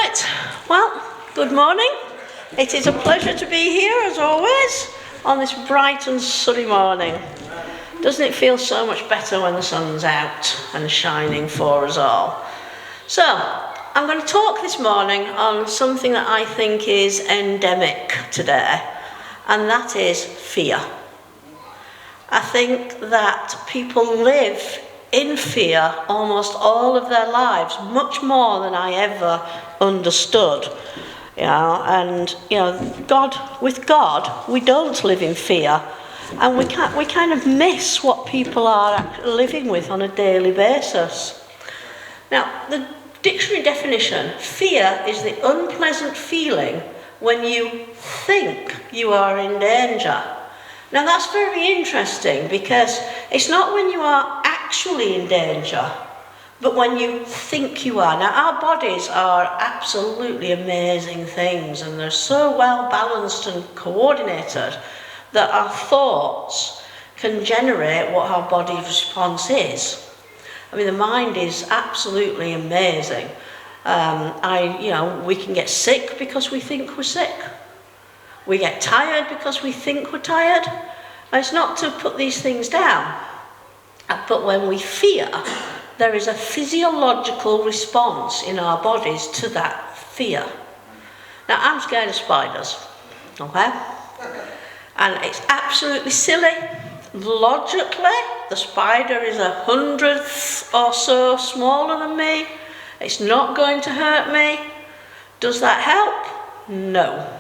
Right, well, good morning. It is a pleasure to be here, as always, on this bright and sunny morning. Doesn't it feel so much better when the sun's out and shining for us all? So, I'm going to talk this morning on something that I think is endemic today, and that is fear. I think that people live in fear almost all of their lives, much more than I ever understood. With God, we don't live in fear, and we kind of miss what people are living with on a daily basis. Now, the dictionary definition: fear is the unpleasant feeling when you think you are in danger. Now, that's very interesting, because it's not when you are actually in danger, but when you think you are. Now, our bodies are absolutely amazing things, and they're so well balanced and coordinated that our thoughts can generate what our body's response is. I mean, the mind is absolutely amazing. We can get sick because we think we're sick. We get tired because we think we're tired. And it's not to put these things down, but when we fear, there is a physiological response in our bodies to that fear. Now, I'm scared of spiders, okay? And it's absolutely silly. Logically, the spider is 100th or so smaller than me. It's not going to hurt me. Does that help? No.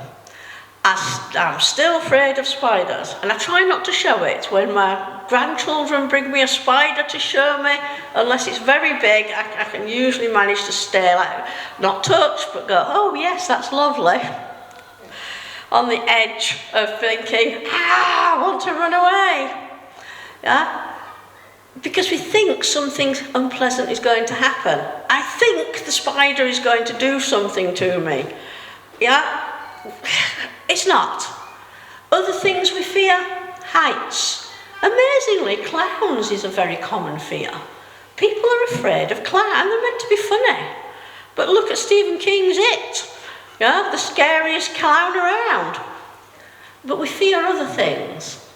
I'm still afraid of spiders, and I try not to show it. When my grandchildren bring me a spider to show me, unless it's very big, I can usually manage to stay, not touch, but go, oh yes, that's lovely, on the edge of thinking, I want to run away. Yeah? Because we think something unpleasant is going to happen. I think the spider is going to do something to me. Yeah? It's not. Other things we fear: heights. Amazingly, clowns is a very common fear. People are afraid of clowns, and they're meant to be funny. But look at Stephen King's It, the scariest clown around. But we fear other things.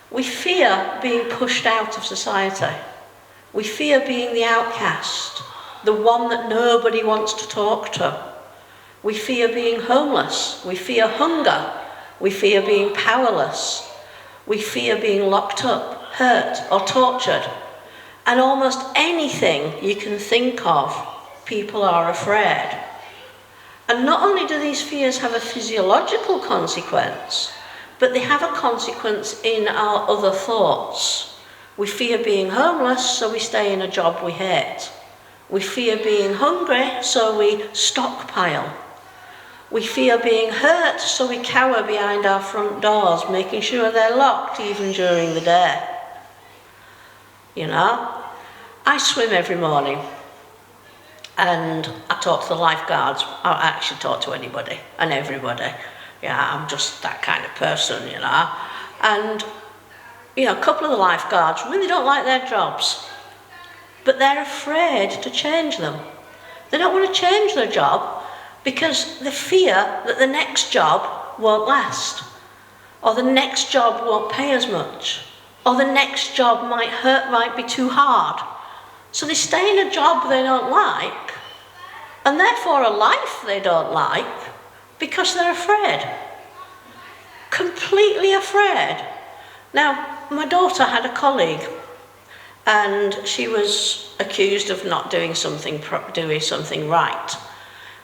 We fear being pushed out of society. We fear being the outcast, the one that nobody wants to talk to. We fear being homeless. We fear hunger. We fear being powerless. We fear being locked up, hurt, or tortured. And almost anything you can think of, people are afraid. And not only do these fears have a physiological consequence, but they have a consequence in our other thoughts. We fear being homeless, so we stay in a job we hate. We fear being hungry, so we stockpile. We fear being hurt, so we cower behind our front doors, making sure they're locked even during the day. I swim every morning, and I talk to the lifeguards. I actually talk to anybody and everybody. I'm just that kind of person, And, a couple of the lifeguards really don't like their jobs, but they're afraid to change them. They don't want to change their job, because they fear that the next job won't last, or the next job won't pay as much, or the next job might be too hard. So they stay in a job they don't like, and therefore a life they don't like, because they're afraid. Completely afraid. Now, my daughter had a colleague, and she was accused of not doing something right.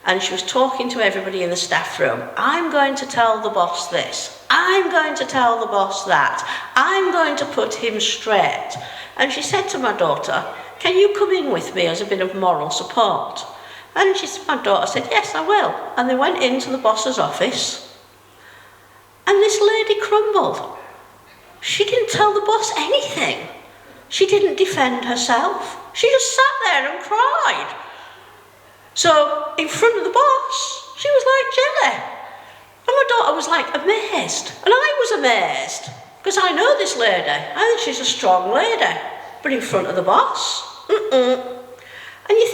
And she was talking to everybody in the staff room. I'm going to tell the boss this. I'm going to tell the boss that. I'm going to put him straight. And she said to my daughter, can you come in with me as a bit of moral support? And my daughter said, yes, I will. And they went into the boss's office. And this lady crumbled. She didn't tell the boss anything. She didn't defend herself. She just sat there and cried. So, in front of the boss, she was like jelly. And my daughter was amazed. And I was amazed, because I know this lady. I think she's a strong lady. But in front of the boss, And you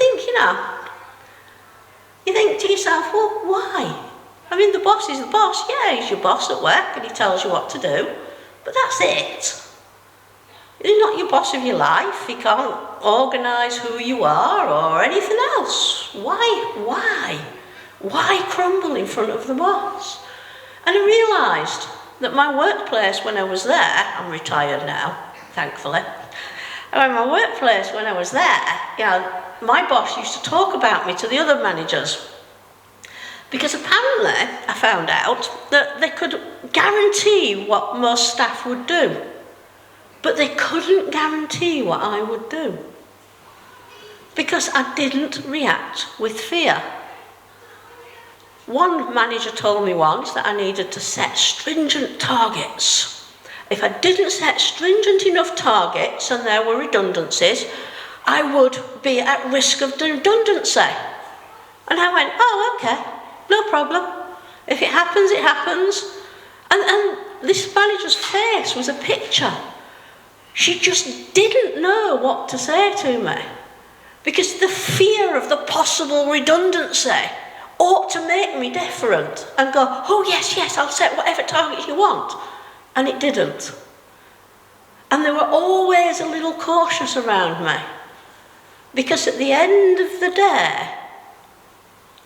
think to yourself, yourself, well, why? I mean, the boss is the boss. Yeah, he's your boss at work and he tells you what to do. But that's it. He's not your boss of your life. He can't organise who you are or anything else. Why? Why crumble in front of the boss? And I realised that my workplace when I was there, I'm retired now, thankfully. And my workplace when I was there, my boss used to talk about me to the other managers. Because apparently, I found out that they could guarantee what most staff would do, but they couldn't guarantee what I would do. Because I didn't react with fear. One manager told me once that I needed to set stringent targets. If I didn't set stringent enough targets and there were redundancies, I would be at risk of redundancy. And I went, oh, okay. No problem. If it happens, it happens. And this manager's face was a picture. She just didn't know what to say to me. Because the fear of the possible redundancy ought to make me different and go, oh yes, I'll set whatever targets you want. And it didn't. And they were always a little cautious around me. Because at the end of the day,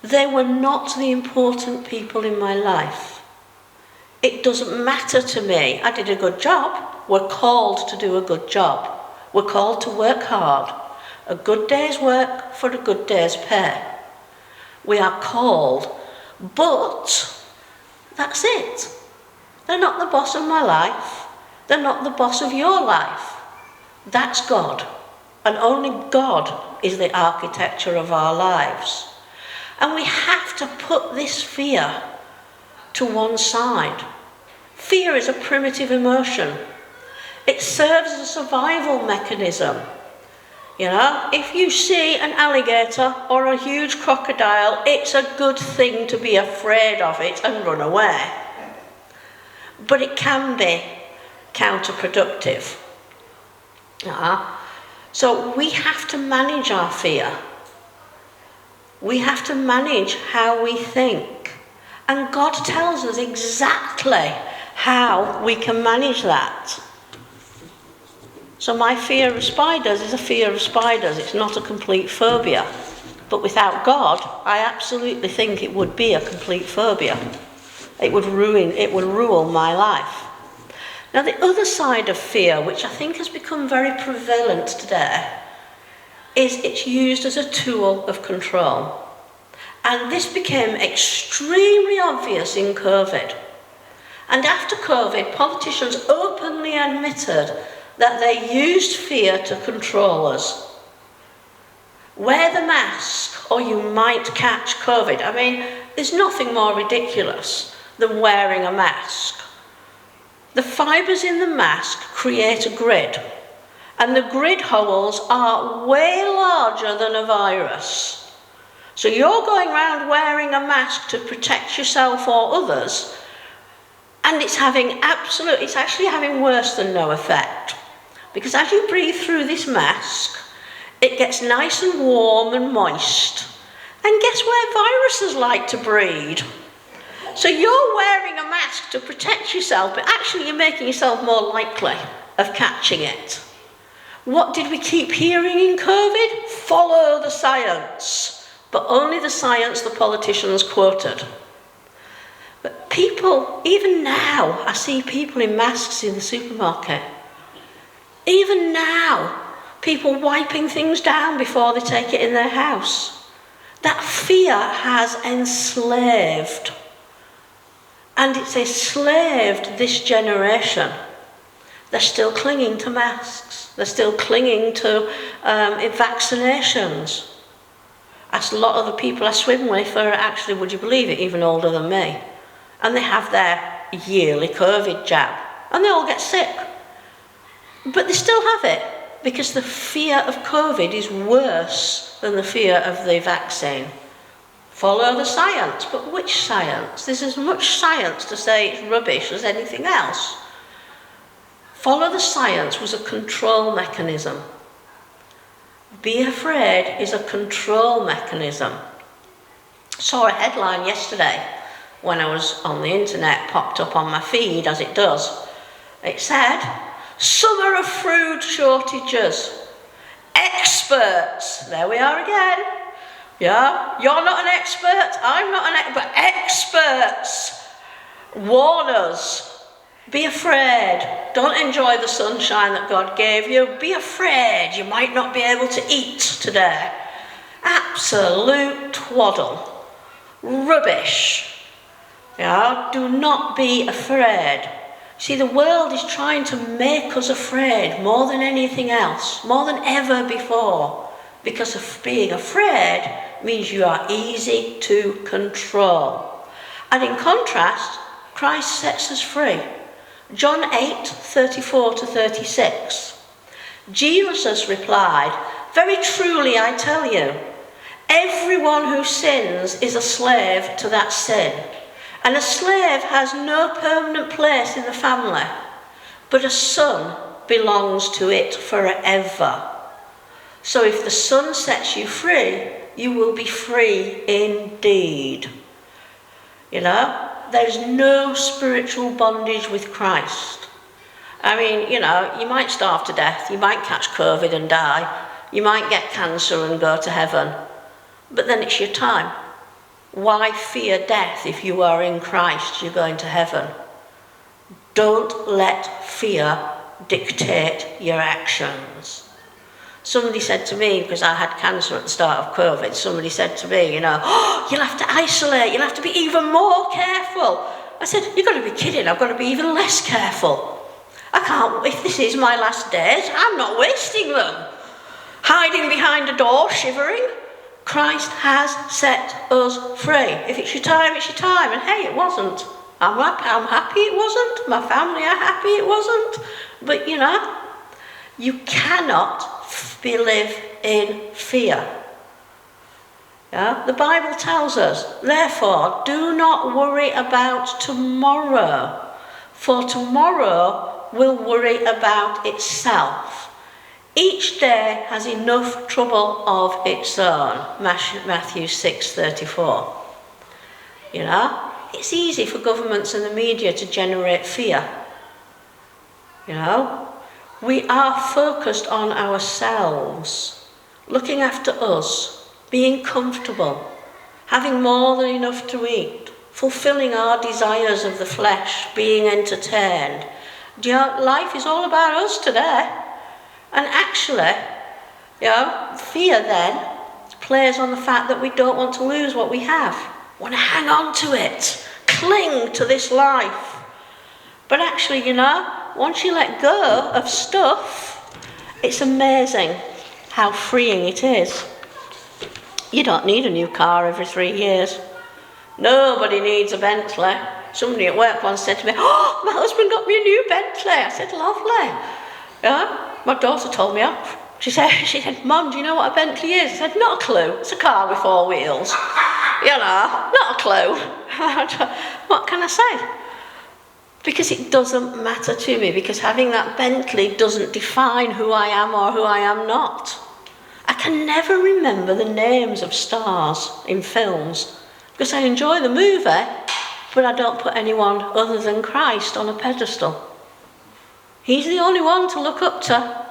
they were not the important people in my life. It doesn't matter to me. I did a good job. We're called to do a good job. We're called to work hard. A good day's work for a good day's pay. We are called, but that's it. They're not the boss of my life. They're not the boss of your life. That's God. And only God is the architecture of our lives. And we have to put this fear to one side. Fear is a primitive emotion. It serves as a survival mechanism. If you see an alligator or a huge crocodile, it's a good thing to be afraid of it and run away. But it can be counterproductive. So we have to manage our fear. We have to manage how we think. And God tells us exactly how we can manage that. So my fear of spiders is a fear of spiders. It's not a complete phobia. But without God, I absolutely think it would be a complete phobia. It would rule my life. Now the other side of fear, which I think has become very prevalent today, is it's used as a tool of control. And this became extremely obvious in COVID. And after COVID, politicians openly admitted that they used fear to control us. Wear the mask or you might catch COVID. I mean, there's nothing more ridiculous than wearing a mask. The fibres in the mask create a grid. And the grid holes are way larger than a virus. So you're going around wearing a mask to protect yourself or others, and it's actually having worse than no effect. Because as you breathe through this mask, it gets nice and warm and moist. And guess where viruses like to breed? So you're wearing a mask to protect yourself, but actually you're making yourself more likely of catching it. What did we keep hearing in COVID? Follow the science. But only the science the politicians quoted. But people, even now, I see people in masks in the supermarket. Even now, people wiping things down before they take it in their house. That fear has enslaved. And it's enslaved this generation. They're still clinging to masks. They're still clinging to vaccinations. A lot of the people I swim with are actually, would you believe it, even older than me. And they have their yearly COVID jab. And they all get sick. But they still have it, because the fear of COVID is worse than the fear of the vaccine. Follow the science. But which science? There's as much science to say it's rubbish as anything else. Follow the science was a control mechanism. Be afraid is a control mechanism. Saw a headline yesterday when I was on the internet, popped up on my feed as it does. It said, "Summer of food shortages. Experts," there we are again. Yeah, you're not an expert, I'm not an expert, but experts warn us. Be afraid. Don't enjoy the sunshine that God gave you. Be afraid you might not be able to eat today. Absolute twaddle. Rubbish. Yeah, do not be afraid. See, the world is trying to make us afraid more than anything else, more than ever before. Because of being afraid means you are easy to control. And in contrast, Christ sets us free. John 8:34-36. Jesus replied, "Very truly I tell you, everyone who sins is a slave to that sin. And a slave has no permanent place in the family, but a son belongs to it forever. So if the Son sets you free, you will be free indeed." You know, there's no spiritual bondage with Christ. I mean, you know, you might starve to death, you might catch COVID and die, you might get cancer and go to heaven, but then it's your time. Why fear death if you are in Christ? You're going to heaven. Don't let fear dictate your actions. Somebody said to me, because I had cancer at the start of COVID, somebody said to me, you know, "Oh, you'll have to isolate, you'll have to be even more careful." I said, "You've got to be kidding, I've got to be even less careful. I can't, if this is my last days, I'm not wasting them. Hiding behind a door, shivering." Christ has set us free. If it's your time, it's your time. And hey, it wasn't. I'm happy it wasn't. My family are happy it wasn't. But you know, you cannot live in fear. Yeah? The Bible tells us, "Therefore, do not worry about tomorrow, for tomorrow will worry about itself. Each day has enough trouble of its own." Matthew 6:34. You know, it's easy for governments and the media to generate fear. You know, we are focused on ourselves, looking after us, being comfortable, having more than enough to eat, fulfilling our desires of the flesh, being entertained. You know, life is all about us today. And actually, you know, fear then plays on the fact that we don't want to lose what we have. We want to hang on to it, cling to this life. But actually, you know, once you let go of stuff, it's amazing how freeing it is. You don't need a new car every 3 years. Nobody needs a Bentley. Somebody at work once said to me, "Oh, my husband got me a new Bentley." I said, "Lovely." Yeah, my daughter told me off. She said, "Mum, do you know what a Bentley is?" I said, "Not a clue. It's a car with 4 wheels." You know, not a clue. What can I say? Because it doesn't matter to me, because having that Bentley doesn't define who I am or who I am not. I can never remember the names of stars in films, because I enjoy the movie, but I don't put anyone other than Christ on a pedestal. He's the only one to look up to.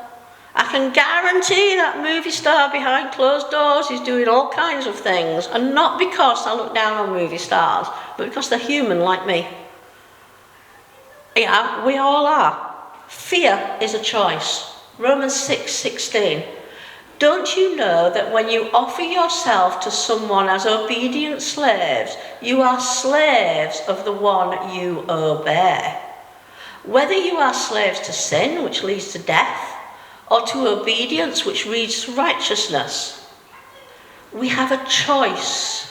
I can guarantee that movie star behind closed doors is doing all kinds of things, and not because I look down on movie stars, but because they're human like me. Yeah, we all are. Fear is a choice. Romans 6:16. Don't you know that when you offer yourself to someone as obedient slaves, you are slaves of the one you obey? Whether you are slaves to sin, which leads to death, or to obedience, which leads to righteousness, we have a choice.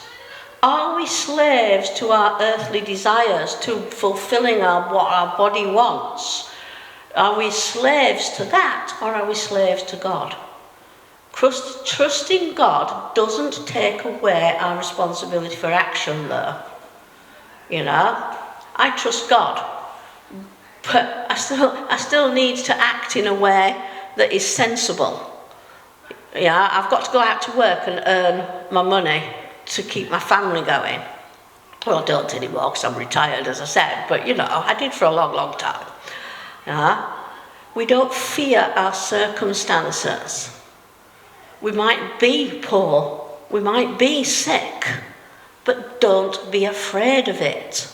Are we slaves to our earthly desires, to fulfilling what our body wants? Are we slaves to that, or are we slaves to God? Trusting God doesn't take away our responsibility for action, though. You know, I trust God, but I still need to act in a way that is sensible. Yeah, I've got to go out to work and earn my money. to keep my family going. Well, I don't anymore because I'm retired, as I said, but I did for a long, long time. We don't fear our circumstances. We might be poor, we might be sick, but don't be afraid of it.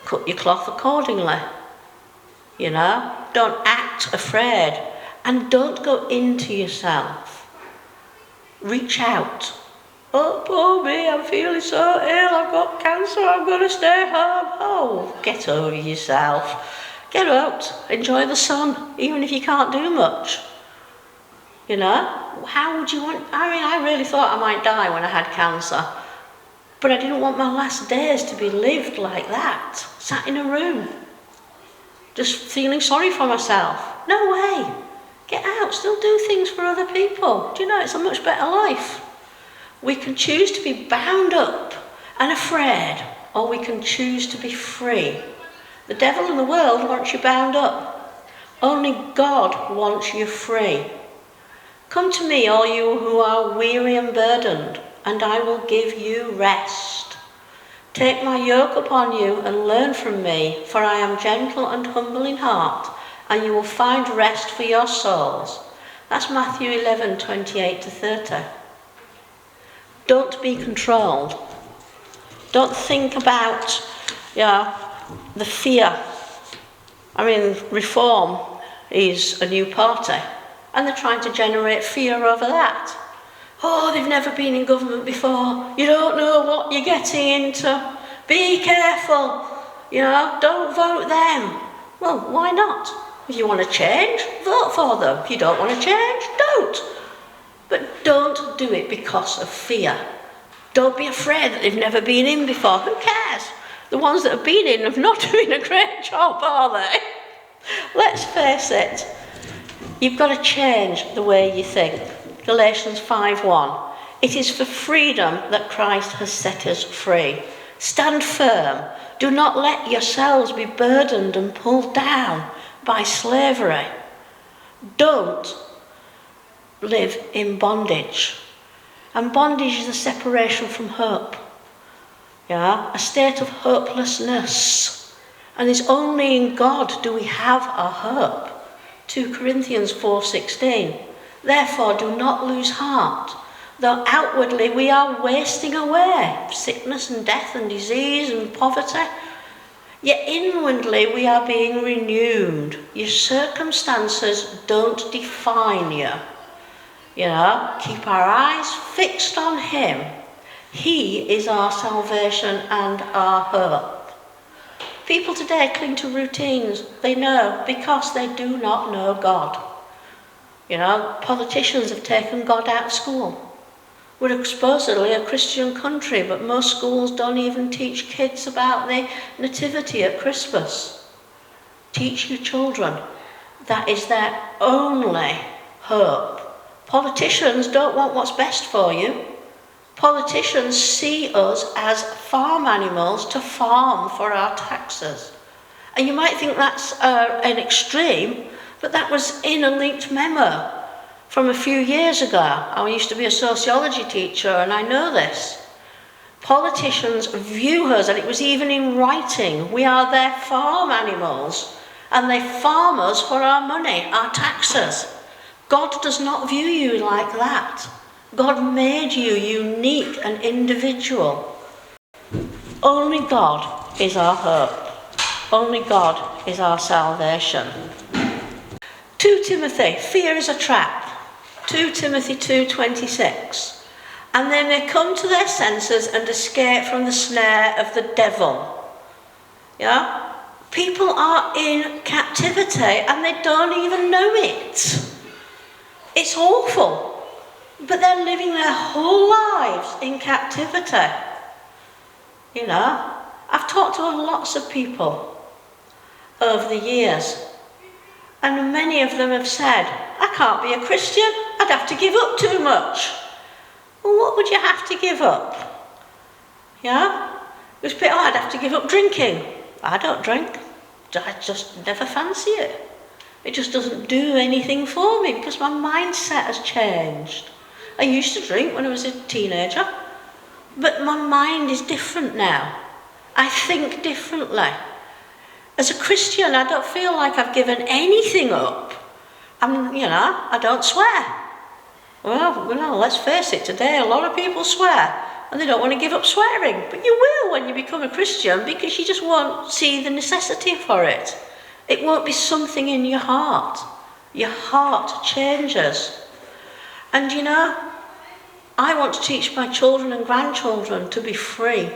Cut your cloth accordingly. Don't act afraid, and don't go into yourself. Reach out. Oh, poor me, I'm feeling so ill, I've got cancer, I'm going to stay home. Oh, get over yourself. Get out, enjoy the sun, even if you can't do much. How would you want... I really thought I might die when I had cancer, but I didn't want my last days to be lived like that, sat in a room, just feeling sorry for myself. No way. Get out, still do things for other people. It's a much better life. We can choose to be bound up and afraid, or we can choose to be free. The devil and the world wants you bound up. Only God wants you free. Come to me, all you who are weary and burdened, and I will give you rest. Take my yoke upon you and learn from me, for I am gentle and humble in heart, and you will find rest for your souls. That's Matthew 11:28-30. Don't be controlled. Don't think about the fear. Reform is a new party, and they're trying to generate fear over that. Oh, they've never been in government before. You don't know what you're getting into. Be careful. Don't vote them. Well, why not? If you want to change, vote for them. If you don't want to change, don't. But don't do it because of fear. Don't be afraid that they've never been in before. Who cares? The ones that have been in have not doing a great job, are they? Let's face it. You've got to change the way you think. Galatians 5:1. It is for freedom that Christ has set us free. Stand firm. Do not let yourselves be burdened and pulled down by slavery. Don't live in bondage. And bondage is a separation from hope. A state of hopelessness. And it's only in God do we have our hope. 2 Corinthians 4:16. Therefore do not lose heart. Though outwardly we are wasting away, sickness and death and disease and poverty, yet inwardly we are being renewed. Your circumstances don't define you. Keep our eyes fixed on him. He is our salvation and our hope. People today cling to routines. They know because they do not know God. Politicians have taken God out of school. We're supposedly a Christian country, but most schools don't even teach kids about the nativity at Christmas. Teach your children. That is their only hope. Politicians don't want what's best for you. Politicians see us as farm animals to farm for our taxes. And you might think that's an extreme, but that was in a leaked memo from a few years ago. I used to be a sociology teacher, and I know this. Politicians view us, and it was even in writing, we are their farm animals, and they farm us for our money, our taxes. God does not view you like that. God made you unique and individual. Only God is our hope. Only God is our salvation. 2 Timothy, fear is a trap. 2 Timothy 2:26. And they may come to their senses and escape from the snare of the devil. People are in captivity and they don't even know it. It's awful. But they're living their whole lives in captivity. I've talked to lots of people over the years, and many of them have said, I can't be a Christian, I'd have to give up too much. Well, what would you have to give up? There's people, I'd have to give up drinking. I don't drink. I just never fancy it. It just doesn't do anything for me because my mindset has changed. I used to drink when I was a teenager. But my mind is different now. I think differently. As a Christian, I don't feel like I've given anything up. I don't swear. Well, let's face it, today a lot of people swear and they don't want to give up swearing. But you will when you become a Christian, because you just won't see the necessity for it. It won't be something in your heart. Your heart changes. And I want to teach my children and grandchildren to be free,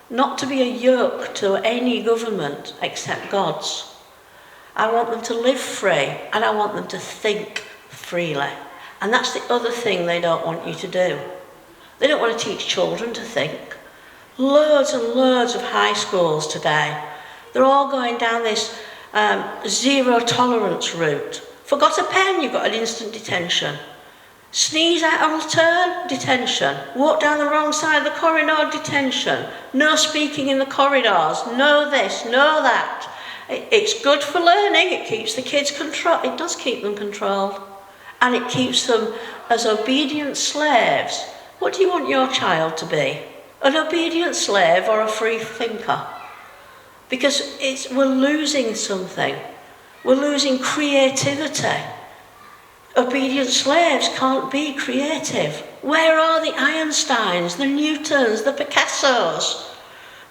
not to be a yoke to any government except God's. I want them to live free, and I want them to think freely. And that's the other thing they don't want you to do. They don't want to teach children to think. Loads and loads of high schools today, they're all going down this zero tolerance route. Forgot a pen, you've got an instant detention. Sneeze out of a turn, detention. Walk down the wrong side of the corridor, detention. No speaking in the corridors, no this, no that. It's good for learning, it keeps the kids controlled. It does keep them controlled. And it keeps them as obedient slaves. What do you want your child to be? An obedient slave or a free thinker? Because we're losing something. We're losing creativity. Obedient slaves can't be creative. Where are the Einsteins, the Newtons, the Picassos?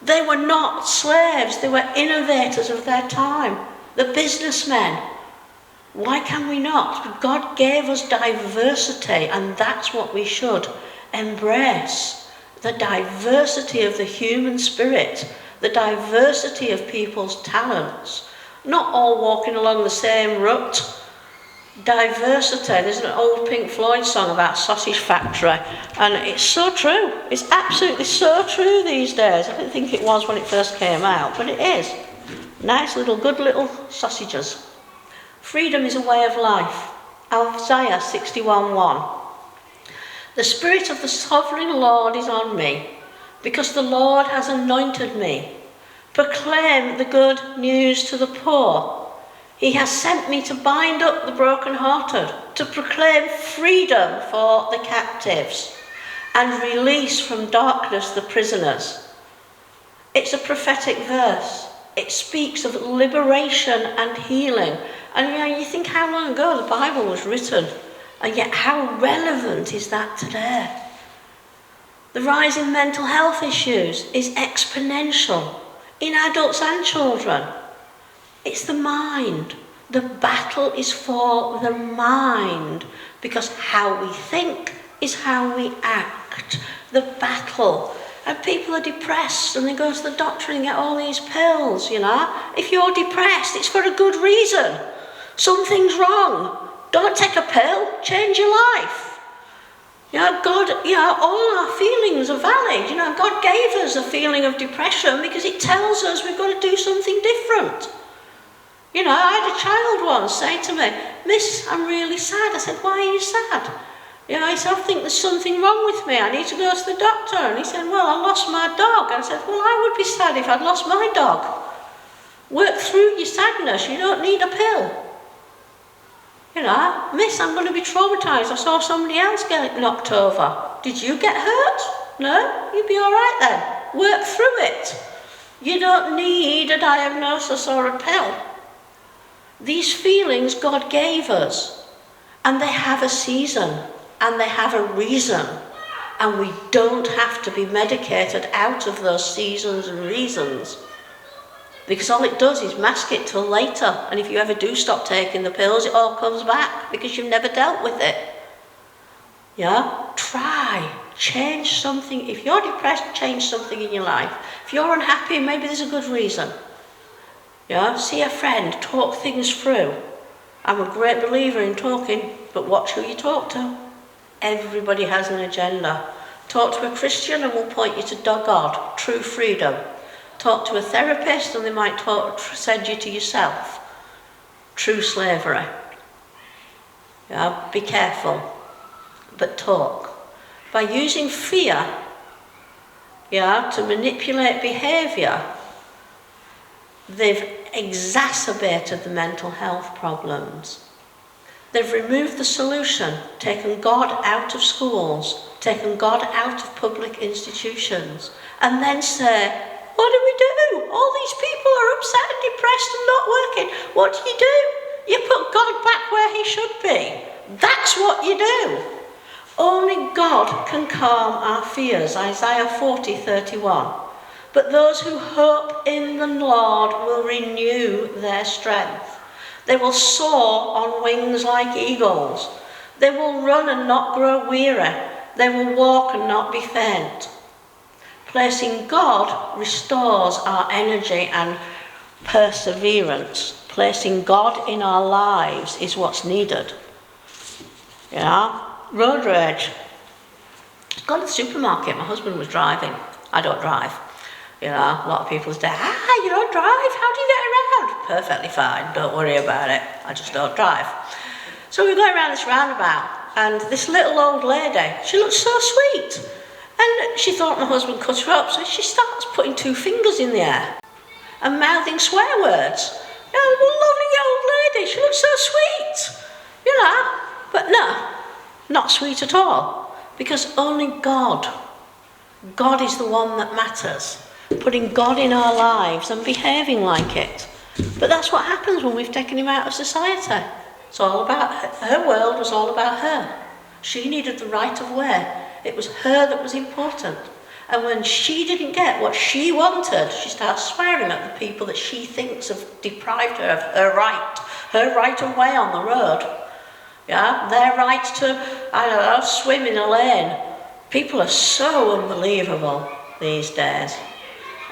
They were not slaves, they were innovators of their time, the businessmen. Why can we not? God gave us diversity, and that's what we should embrace. The diversity of the human spirit, the diversity of people's talents, not all walking along the same rut. Diversity. There's an old Pink Floyd song about sausage factory, and it's so true. It's absolutely so true these days. I didn't think it was when it first came out, but it is. Nice little, good little sausages. Freedom is a way of life. Isaiah 61:1. The Spirit of the Sovereign Lord is on me, because the Lord has anointed me. Proclaim the good news to the poor. He has sent me to bind up the brokenhearted, to proclaim freedom for the captives, and release from darkness the prisoners. It's a prophetic verse. It speaks of liberation and healing. And you think how long ago the Bible was written, and yet how relevant is that today? The rise in mental health issues is exponential in adults and children. It's the mind. The battle is for the mind, because how we think is how we act. The battle. And people are depressed and they go to the doctor and get all these pills, If you're depressed, it's for a good reason. Something's wrong. Don't take a pill, change your life. God, all our feelings are valid. God gave us a feeling of depression because it tells us we've got to do something different. I had a child once say to me, "Miss, I'm really sad." I said, "Why are you sad?" He said, "I think there's something wrong with me. I need to go to the doctor." And he said, "Well, I lost my dog." And I said, "Well, I would be sad if I'd lost my dog." Work through your sadness. You don't need a pill. "Miss, I'm going to be traumatised. I saw somebody else get knocked over." Did you get hurt? No? You'd be all right then. Work through it. You don't need a diagnosis or a pill. These feelings God gave us, and they have a season, and they have a reason, and we don't have to be medicated out of those seasons and reasons, because all it does is mask it till later, and if you ever do stop taking the pills, it all comes back because you've never dealt with it. Try, change something. If you're depressed, change something in your life. If you're unhappy, maybe there's a good reason. See a friend, talk things through. I'm a great believer in talking, but watch who you talk to. Everybody has an agenda. Talk to a Christian and we'll point you to God, true freedom. Talk to a therapist and they might send you to yourself. True slavery. Be careful, but talk. By using fear, to manipulate behaviour, they've exacerbated the mental health problems. They've removed the solution, taken God out of schools, taken God out of public institutions, and then say, what do we do? All these people are upset and depressed and not working. What do? You put God back where he should be. That's what you do. Only God can calm our fears, Isaiah 40:31. But those who hope in the Lord will renew their strength. They will soar on wings like eagles. They will run and not grow weary. They will walk and not be faint. Placing God restores our energy and perseverance. Placing God in our lives is what's needed. Road rage. Got to the supermarket, my husband was driving. I don't drive. A lot of people say, you don't drive? How do you get around? Perfectly fine, don't worry about it. I just don't drive. So we go around this roundabout, and this little old lady, she looked so sweet. And she thought my husband cut her up, so she starts putting two fingers in the air and mouthing swear words. Lovely old lady, she looks so sweet. But no, not sweet at all. Because only God is the one that matters. Putting God in our lives and behaving like it. But that's what happens when we've taken him out of society. It's all about her world was all about her. She needed the right of way. It was her that was important. And when she didn't get what she wanted, she starts swearing at the people that she thinks have deprived her of her right of way on the road. Their right to, swim in a lane. People are so unbelievable these days.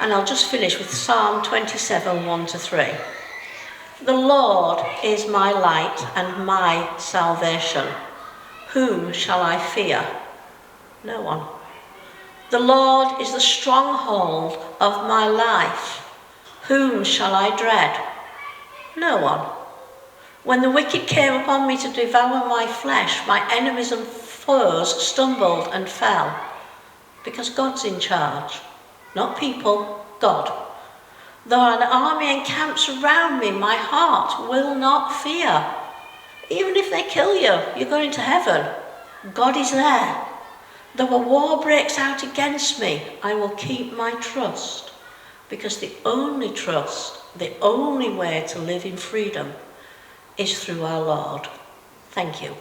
And I'll just finish with Psalm 27, 1-3. The Lord is my light and my salvation. Whom shall I fear? No one. The Lord is the stronghold of my life. Whom shall I dread? No one. When the wicked came upon me to devour my flesh, my enemies and foes stumbled and fell. Because God's in charge. Not people, God. Though an army encamps around me, my heart will not fear. Even if they kill you, you're going to heaven. God is there. Though a war breaks out against me, I will keep my trust. Because the only trust, the only way to live in freedom is through our Lord. Thank you.